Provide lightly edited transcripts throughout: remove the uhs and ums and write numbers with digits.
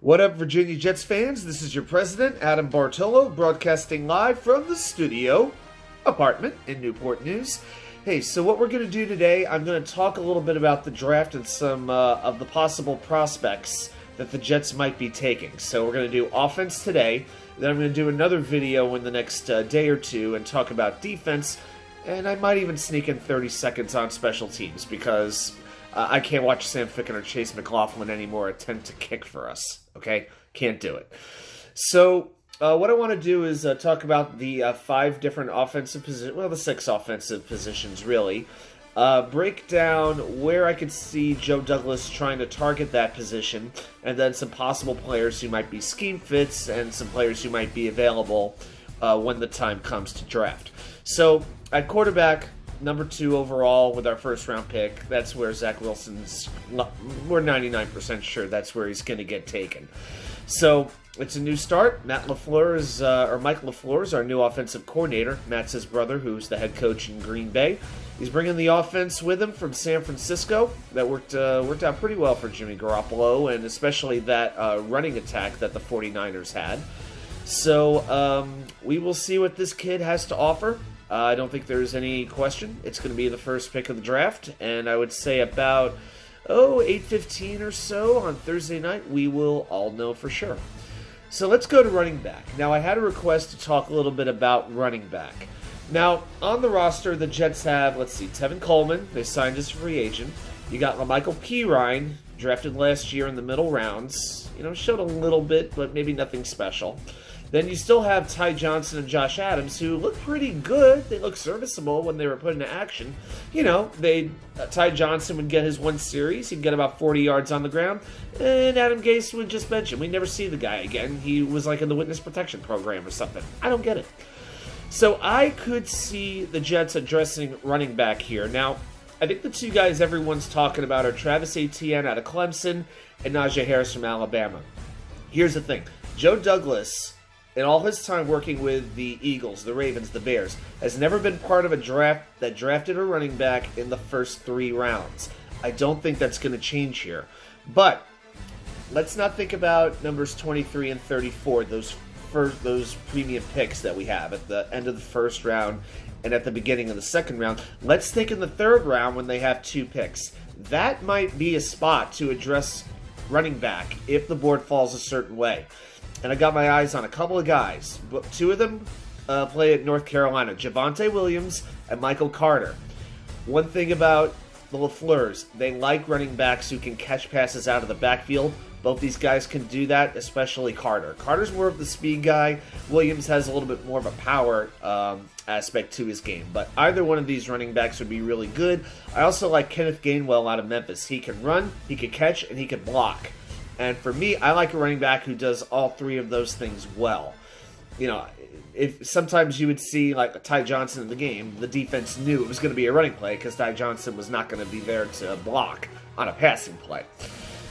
What up, Virginia Jets fans? This is your president, Adam Bartolo, broadcasting live from the studio apartment in Newport News. Hey, so what we're going to do today, I'm going to talk a little bit about the draft and some of the possible prospects that the Jets might be taking. So we're going to do offense today, then I'm going to do another video in the next day or two and talk about defense, and I might even sneak in 30 seconds on special teams because I can't watch Sam Ficken or Chase McLaughlin anymore attempt to kick for us. Okay? Can't do it. So, what I want to do is talk about the 5 different offensive positions, well, the 6 offensive positions, really. Break down where I could see Joe Douglas trying to target that position, and then some possible players who might be scheme fits, and some players who might be available when the time comes to draft. So, at quarterback, number 2 overall with our first round pick, that's where Zach Wilson's, we're 99% sure that's where he's going to get taken. So it's a new start. Mike LaFleur is our new offensive coordinator. Matt's his brother, who's the head coach in Green Bay. He's bringing the offense with him from San Francisco. That worked out pretty well for Jimmy Garoppolo, and especially that running attack that the 49ers had. So we will see what this kid has to offer. I don't think there's any question. It's going to be the first pick of the draft, and I would say about 8:15 or so on Thursday night, we will all know for sure. So let's go to running back. Now, I had a request to talk a little bit about running back. Now, on the roster, the Jets have, let's see, Tevin Coleman. They signed as a free agent. You got LaMichael Pirine, drafted last year in the middle rounds. Showed a little bit, but maybe nothing special. Then you still have Ty Johnson and Josh Adams, who look pretty good. They look serviceable when they were put into action. Ty Johnson would get his one series. He'd get about 40 yards on the ground. And Adam Gase would just bench him. We'd never see the guy again. He was like in the witness protection program or something. I don't get it. So I could see the Jets addressing running back here. Now, I think the 2 guys everyone's talking about are Travis Etienne out of Clemson and Najee Harris from Alabama. Here's the thing. Joe Douglas, in all his time working with the Eagles, the Ravens, the Bears, has never been part of a draft that drafted a running back in the first 3 rounds. I don't think that's going to change here. But let's not think about numbers 23 and 34, those premium picks that we have at the end of the first round and at the beginning of the second round. Let's think in the 3rd round when they have 2 picks. That might be a spot to address running back if the board falls a certain way. And I got my eyes on a couple of guys. 2 of them play at North Carolina, Javonte Williams and Michael Carter. One thing about the LaFleurs, they like running backs who can catch passes out of the backfield. Both these guys can do that, especially Carter. Carter's more of the speed guy. Williams has a little bit more of a power aspect to his game. But either one of these running backs would be really good. I also like Kenneth Gainwell out of Memphis. He can run, he can catch, and he can block. And for me, I like a running back who does all 3 of those things well. If sometimes you would see like Ty Johnson in the game, the defense knew it was going to be a running play because Ty Johnson was not going to be there to block on a passing play.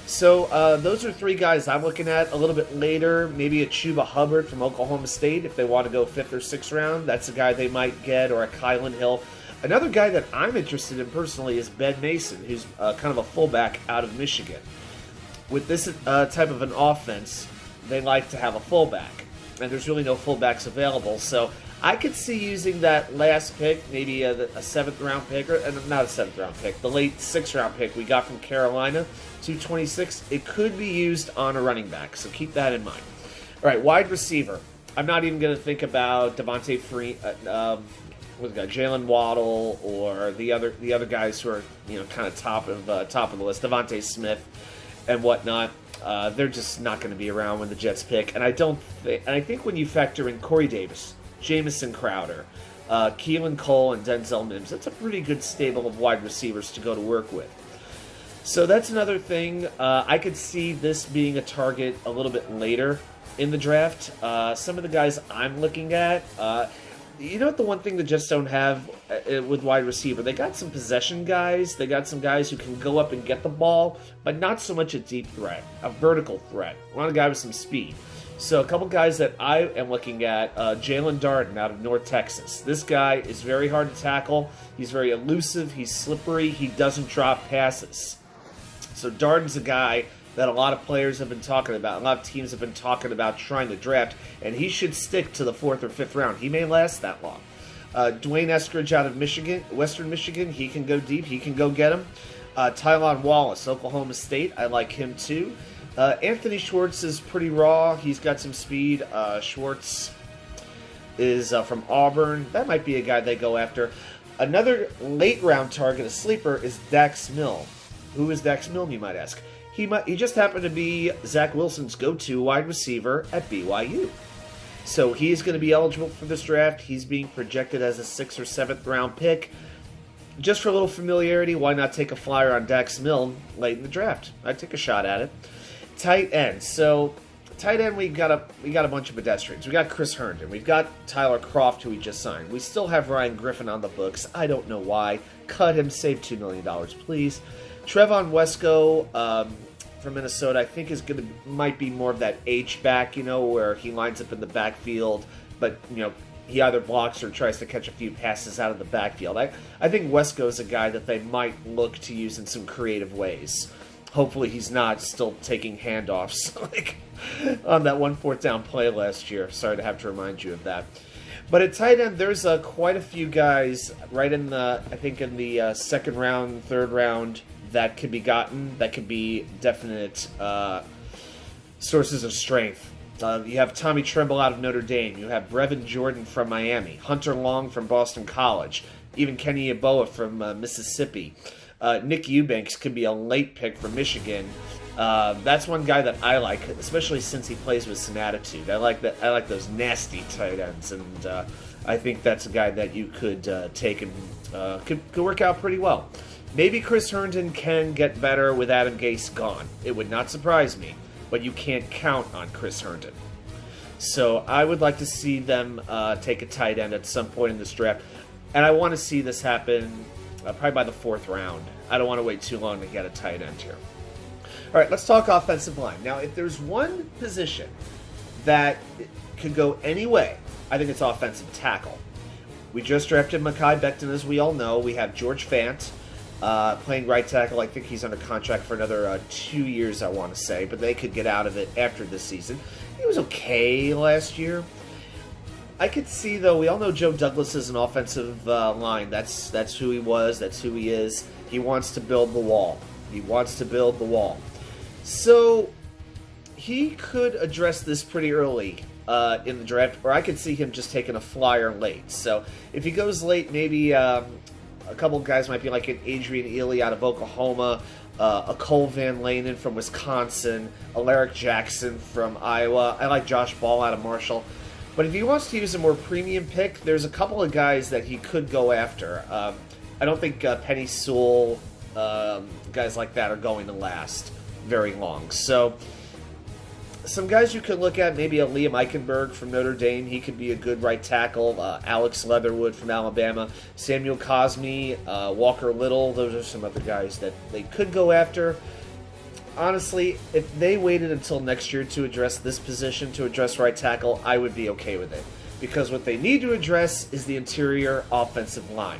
So those are 3 guys I'm looking at. A little bit later, maybe a Chuba Hubbard from Oklahoma State if they want to go 5th or 6th round. That's a guy they might get, or a Kylan Hill. Another guy that I'm interested in personally is Ben Mason, who's kind of a fullback out of Michigan. With this type of an offense, they like to have a fullback, and there's really no fullbacks available. So I could see using that last pick, maybe a 7th-round pick, or not a 7th-round pick, the late 6th-round pick we got from Carolina, 226. It could be used on a running back, so keep that in mind. All right, wide receiver. I'm not even going to think about Devontae Jalen Waddle, or the other guys who are kind of top of the list, Devontae Smith and whatnot. They're just not going to be around when the Jets pick. And I think when you factor in Corey Davis, Jamison Crowder, Keelan Cole, and Denzel Mims, that's a pretty good stable of wide receivers to go to work with. So that's another thing. I could see this being a target a little bit later in the draft. Some of the guys I'm looking at, the one thing the Jets don't have with wide receiver? They got some possession guys. They got some guys who can go up and get the ball, but not so much a deep threat, a vertical threat. I want a guy with some speed. So a couple guys that I am looking at, Jalen Darden out of North Texas. This guy is very hard to tackle. He's very elusive. He's slippery. He doesn't drop passes. So Darden's a guy that a lot of players have been talking about. A lot of teams have been talking about trying to draft, and he should stick to the 4th or 5th round. He may last that long. Dwayne Eskridge out of Michigan, Western Michigan, he can go deep. He can go get him. Tylan Wallace, Oklahoma State, I like him too. Anthony Schwartz is pretty raw. He's got some speed. Schwartz is from Auburn. That might be a guy they go after. Another late round target, a sleeper, is Dax Milne. Who is Dax Milne, you might ask? He just happened to be Zach Wilson's go-to wide receiver at BYU. So he's going to be eligible for this draft. He's being projected as a 6th or 7th round pick. Just for a little familiarity, why not take a flyer on Dax Milne late in the draft? I'd take a shot at it. Tight end. So tight end, we got a bunch of pedestrians. We got Chris Herndon. We've got Tyler Kroft, who we just signed. We still have Ryan Griffin on the books. I don't know why. Cut him. Save $2 million, please. Trevon Wesco from Minnesota, I think might be more of that H-back, where he lines up in the backfield, but, he either blocks or tries to catch a few passes out of the backfield. I think Wesco is a guy that they might look to use in some creative ways. Hopefully he's not still taking handoffs like on that 1 4th down play last year. Sorry to have to remind you of that. But at tight end, there's quite a few guys right in the 2nd round, 3rd round that could be gotten, that could be definite sources of strength. You have Tommy Tremble out of Notre Dame. You have Brevin Jordan from Miami. Hunter Long from Boston College. Even Kenny Yeboah from Mississippi. Nick Eubanks could be a late pick from Michigan. That's one guy that I like, especially since he plays with some attitude. I like those nasty tight ends, and I think that's a guy that you could take and could work out pretty well. Maybe Chris Herndon can get better with Adam Gase gone. It would not surprise me, but you can't count on Chris Herndon. So I would like to see them take a tight end at some point in this draft, and I want to see this happen probably by the 4th round. I don't want to wait too long to get a tight end here. All right, let's talk offensive line. Now, if there's one position that could go any way, I think it's offensive tackle. We just drafted Mekhi Becton, as we all know. We have George Fant playing right tackle. I think he's under contract for another 2 years, I want to say, but they could get out of it after this season. He was okay last year. I could see, though, we all know Joe Douglas is an offensive line. That's who he was. That's who he is. He wants to build the wall. He wants to build the wall. So he could address this pretty early in the draft, or I could see him just taking a flyer late. So if he goes late, maybe a couple of guys might be like an Adrian Ely out of Oklahoma, a Cole Van Lanen from Wisconsin, a Alaric Jackson from Iowa. I like Josh Ball out of Marshall. But if he wants to use a more premium pick, there's a couple of guys that he could go after. I don't think Penny Sewell, guys like that, are going to last very long. So some guys you could look at, maybe a Liam Eichenberg from Notre Dame. He could be a good right tackle. Alex Leatherwood from Alabama. Samuel Cosme, Walker Little. Those are some other guys that they could go after. Honestly, if they waited until next year to address this position, to address right tackle, I would be okay with it. Because what they need to address is the interior offensive line.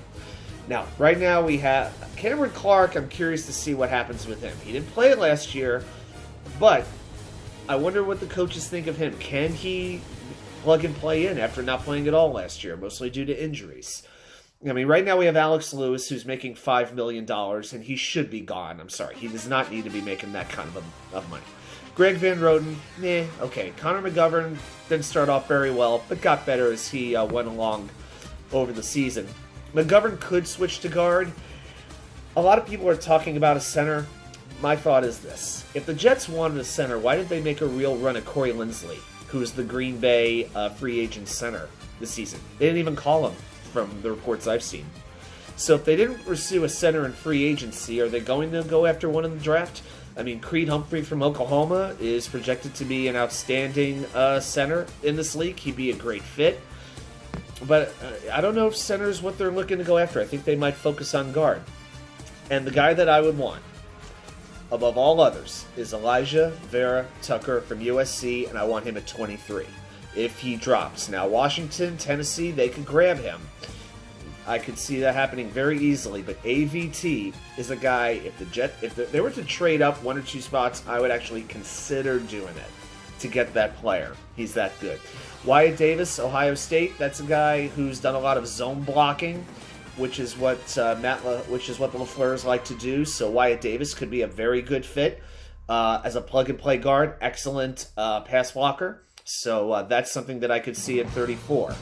Now, right now we have Cameron Clark. I'm curious to see what happens with him. He didn't play it last year, but I wonder what the coaches think of him. Can he plug and play in after not playing at all last year, mostly due to injuries? I mean, right now we have Alex Lewis, who's making $5 million, and he should be gone. I'm sorry. He does not need to be making that kind of money. Greg Van Roten, okay. Connor McGovern didn't start off very well, but got better as he went along over the season. McGovern could switch to guard. A lot of people are talking about a center. My thought is this. If the Jets wanted a center, why did they make a real run at Corey Linsley, who is the Green Bay free agent center this season? They didn't even call him, from the reports I've seen. So if they didn't pursue a center in free agency, are they going to go after one in the draft? I mean, Creed Humphrey from Oklahoma is projected to be an outstanding center in this league. He'd be a great fit. But I don't know if center is what they're looking to go after. I think they might focus on guard. And the guy that I would want, above all others, is Elijah Vera Tucker from USC, and I want him at 23. If he drops. Now, Washington, Tennessee, they could grab him. I could see that happening very easily, but AVT is a guy, if they were to trade up 1 or 2 spots, I would actually consider doing it to get that player. He's that good. Wyatt Davis, Ohio State, that's a guy who's done a lot of zone blocking, which is what the LaFleurs like to do, so Wyatt Davis could be a very good fit as a plug-and-play guard, excellent pass blocker, so that's something that I could see at 34.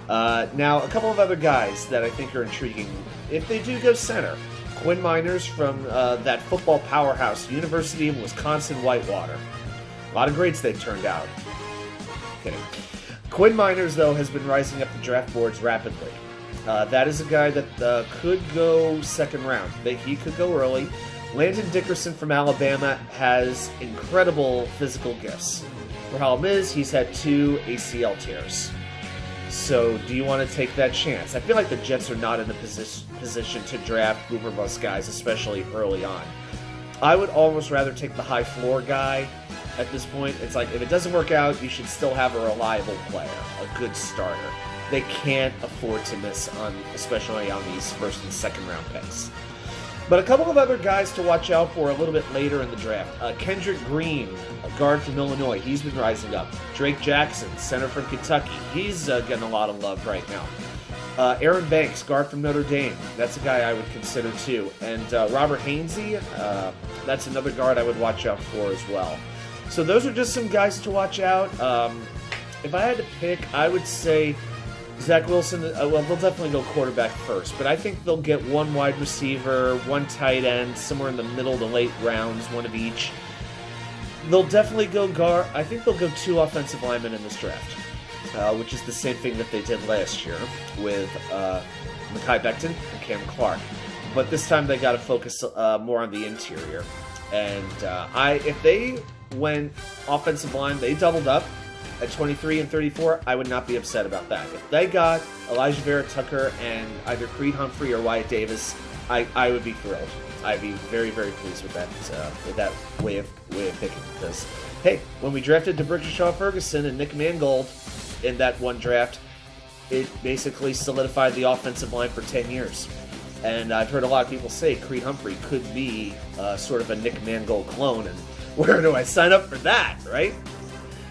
Now, a couple of other guys that I think are intriguing. If they do go center, Quinn Miners from that football powerhouse, University of Wisconsin-Whitewater. A lot of grades they've turned out. Kidding. Quinn Miners, though, has been rising up the draft boards rapidly. That is a guy that could go second round. He could go early. Landon Dickerson from Alabama has incredible physical gifts. Problem is, he's had 2 ACL tears. So, do you want to take that chance? I feel like the Jets are not in a position to draft boomer bust guys, especially early on. I would almost rather take the high floor guy at this point. It's like, if it doesn't work out, you should still have a reliable player, a good starter. They can't afford to miss especially on these first and second round picks. But a couple of other guys to watch out for a little bit later in the draft. Kendrick Green, a guard from Illinois, he's been rising up. Drake Jackson, center from Kentucky, he's getting a lot of love right now. Aaron Banks, guard from Notre Dame, that's a guy I would consider too. And Robert Hainsey, that's another guard I would watch out for as well. So those are just some guys to watch out. If I had to pick, I would say Zach Wilson, well, they'll definitely go quarterback first, but I think they'll get 1 wide receiver, 1 tight end, somewhere in the middle to late rounds, 1 of each. They'll definitely go guard. I think they'll go 2 offensive linemen in this draft, which is the same thing that they did last year with Mekhi Becton and Cam Clark. But this time they got to focus more on the interior. And if they went offensive line, they doubled up at 23 and 34, I would not be upset about that. If they got Elijah Vera Tucker and either Creed Humphrey or Wyatt Davis, I would be thrilled. I'd be very, very pleased with that way of picking. Because, hey, when we drafted D'Brickashaw Ferguson and Nick Mangold in that one draft, it basically solidified the offensive line for 10 years. And I've heard a lot of people say Creed Humphrey could be sort of a Nick Mangold clone, and where do I sign up for that, right?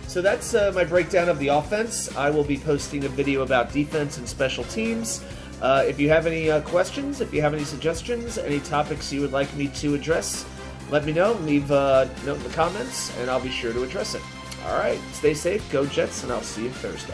So that's my breakdown of the offense. I will be posting a video about defense and special teams. If you have any questions, if you have any suggestions, any topics you would like me to address, let me know. Leave a note in the comments, and I'll be sure to address it. All right, stay safe, go Jets, and I'll see you Thursday.